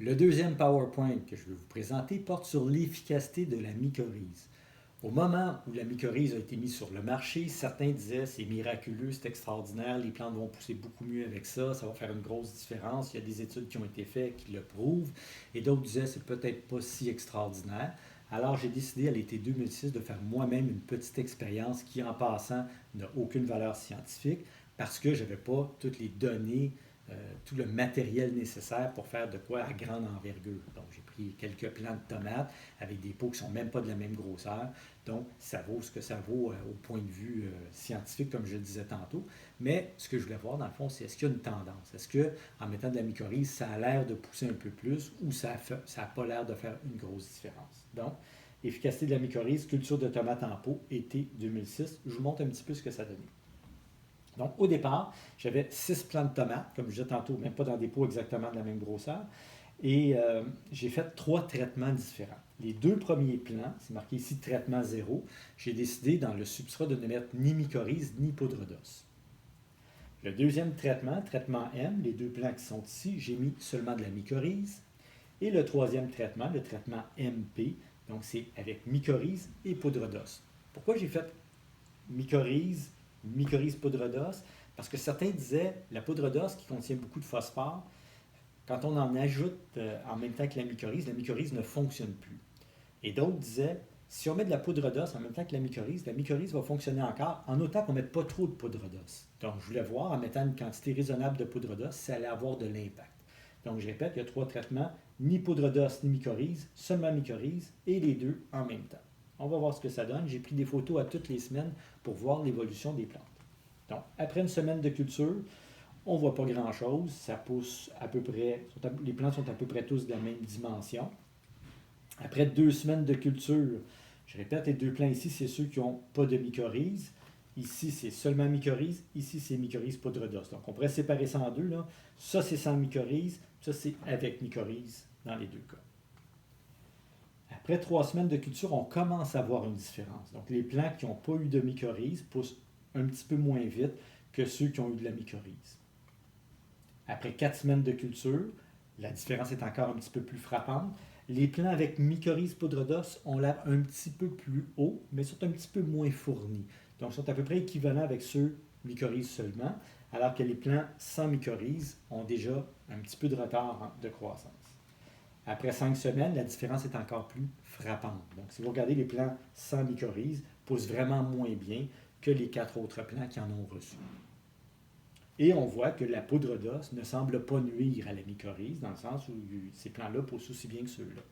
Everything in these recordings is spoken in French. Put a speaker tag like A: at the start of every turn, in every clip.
A: Le deuxième PowerPoint que je vais vous présenter porte sur l'efficacité de la mycorhize. Au moment où la mycorhize a été mise sur le marché, certains disaient c'est miraculeux, c'est extraordinaire, les plantes vont pousser beaucoup mieux avec ça, ça va faire une grosse différence. Il y a des études qui ont été faites qui le prouvent. Et d'autres disaient c'est peut-être pas si extraordinaire. Alors j'ai décidé à l'été 2006 de faire moi-même une petite expérience qui, en passant, n'a aucune valeur scientifique parce que je n'avais pas toutes les données, tout le matériel nécessaire pour faire de quoi à grande envergure. Donc j'ai pris quelques plants de tomates avec des pots qui ne sont même pas de la même grosseur. Donc ça vaut ce que ça vaut au point de vue scientifique, comme je le disais tantôt. Mais ce que je voulais voir, dans le fond, c'est est-ce qu'il y a une tendance? Est-ce qu'en mettant de la mycorhize, ça a l'air de pousser un peu plus ou ça n'a pas l'air de faire une grosse différence? Donc, efficacité de la mycorhize, culture de tomates en pot, été 2006. Je vous montre un petit peu ce que ça donnait. Donc, au départ, j'avais 6 plants de tomates, comme je disais tantôt, même pas dans des pots exactement de la même grosseur. Et j'ai fait 3 traitements différents. Les 2 premiers plants, c'est marqué ici traitement 0, j'ai décidé dans le substrat de ne mettre ni mycorhize ni poudre d'os. Le deuxième traitement, traitement M, les 2 plants qui sont ici, j'ai mis seulement de la mycorhize. Et le troisième traitement, le traitement MP, donc c'est avec mycorhize et poudre d'os. Pourquoi j'ai fait mycorhize poudre d'os? Parce que certains disaient la poudre d'os qui contient beaucoup de phosphore, quand on en ajoute en même temps que la mycorhize ne fonctionne plus. Et d'autres disaient, si on met de la poudre d'os en même temps que la mycorhize va fonctionner encore, en autant qu'on ne mette pas trop de poudre d'os. Donc, je voulais voir, en mettant une quantité raisonnable de poudre d'os, si ça allait avoir de l'impact. Donc, je répète, il y a 3 traitements, ni poudre d'os, ni mycorhize, seulement mycorhize, et les 2 en même temps. On va voir ce que ça donne. J'ai pris des photos à toutes les semaines pour voir l'évolution des plantes. Donc, après une semaine de culture, on ne voit pas grand-chose. Ça pousse à peu près, les plantes sont à peu près tous de la même dimension. Après 2 semaines de culture, je répète, les 2 plants ici, c'est ceux qui n'ont pas de mycorhize. Ici, c'est seulement mycorhize. Ici, c'est mycorhize poudre d'os. Donc, on pourrait séparer ça en deux. Là. Ça, c'est sans mycorhize. Ça, c'est avec mycorhize dans les 2 cas. Après 3 semaines de culture, on commence à voir une différence. Donc, les plants qui n'ont pas eu de mycorhize poussent un petit peu moins vite que ceux qui ont eu de la mycorhize. Après 4 semaines de culture, la différence est encore un petit peu plus frappante. Les plants avec mycorhize poudre d'os ont l'air un petit peu plus haut, mais sont un petit peu moins fournis. Donc, sont à peu près équivalents avec ceux mycorhize seulement, alors que les plants sans mycorhize ont déjà un petit peu de retard de croissance. Après 5 semaines, la différence est encore plus frappante. Donc, si vous regardez les plants sans mycorhize, poussent vraiment moins bien que les 4 autres plants qui en ont reçu. Et on voit que la poudre d'os ne semble pas nuire à la mycorhize, dans le sens où ces plants-là poussent aussi bien que ceux-là.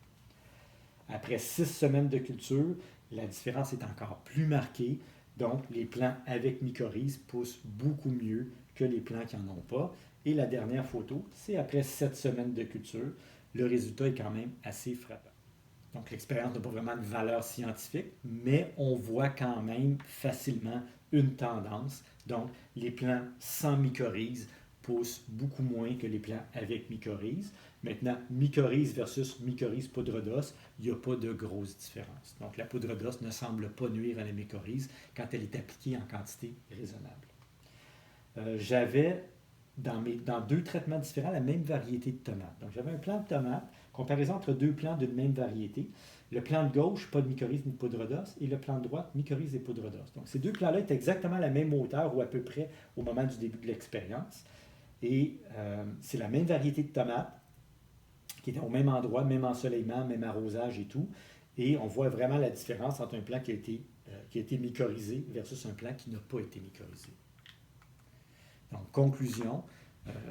A: Après 6 semaines de culture, la différence est encore plus marquée. Donc, les plants avec mycorhize poussent beaucoup mieux que les plants qui n'en ont pas. Et la dernière photo, c'est après 7 semaines de culture. Le résultat est quand même assez frappant. Donc, l'expérience n'a pas vraiment de valeur scientifique, mais on voit quand même facilement une tendance. Donc, les plants sans mycorhize poussent beaucoup moins que les plants avec mycorhize. Maintenant, mycorhize versus mycorhize poudre d'os, il n'y a pas de grosse différence. Donc, la poudre d'os ne semble pas nuire à la mycorhize quand elle est appliquée en quantité raisonnable. J'avais dans 2 traitements différents la même variété de tomates. Donc, j'avais un plant de tomates, comparaison entre 2 plants d'une même variété. Le plant de gauche, pas de mycorhize ni de poudre d'os, et le plant de droite, mycorhize et poudre d'os. Donc, ces 2 plants-là étaient exactement à la même hauteur ou à peu près au moment du début de l'expérience. Et c'est la même variété de tomates qui était au même endroit, même ensoleillement, même arrosage et tout. Et on voit vraiment la différence entre un plant qui a été mycorhizé versus un plant qui n'a pas été mycorhizé. Donc, conclusion,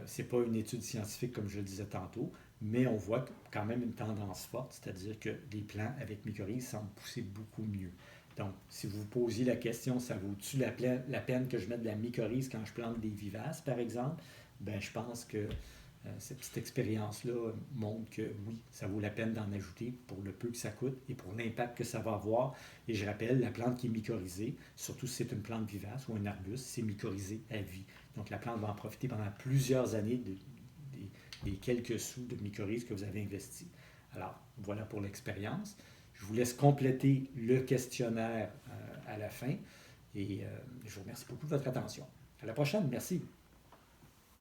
A: ce n'est pas une étude scientifique comme je le disais tantôt, mais on voit quand même une tendance forte, c'est-à-dire que les plants avec mycorhize semblent pousser beaucoup mieux. Donc, si vous vous posiez la question, ça vaut-tu la peine que je mette de la mycorhize quand je plante des vivaces, par exemple? Ben, je pense que cette petite expérience-là montre que oui, ça vaut la peine d'en ajouter pour le peu que ça coûte et pour l'impact que ça va avoir. Et je rappelle, la plante qui est mycorhizée, surtout si c'est une plante vivace ou un arbuste, c'est mycorhizé à vie. Donc la plante va en profiter pendant plusieurs années des quelques sous de mycorhize que vous avez investis. Alors, voilà pour l'expérience. Je vous laisse compléter le questionnaire à la fin et je vous remercie beaucoup de votre attention. À la prochaine, merci.